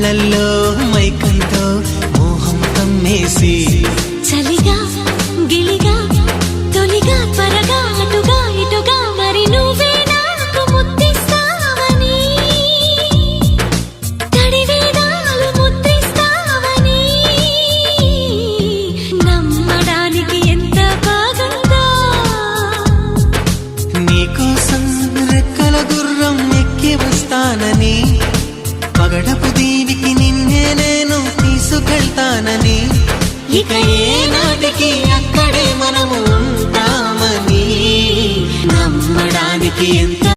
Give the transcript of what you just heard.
కళ్ళల్లో మైకంతో మోహం కమ్మేసి చలిగా గిలిగా తొలిగా త్వరగా అటుగా ఇటుగా మరి నువ్వే నాకు ముద్దిస్తావని తడివేదాలు ముద్దిస్తావని నమ్మడానికి ఎంత బాగుందో నీకోసం రెక్కల గుర్రం ఎక్కి వస్తానని పగడపు దీనికి నిన్నే నేను తీసుకెళ్తానని ఇక ఏనాటికి అక్కడే మనము ఉంటామని నమ్మడానికి ఎంత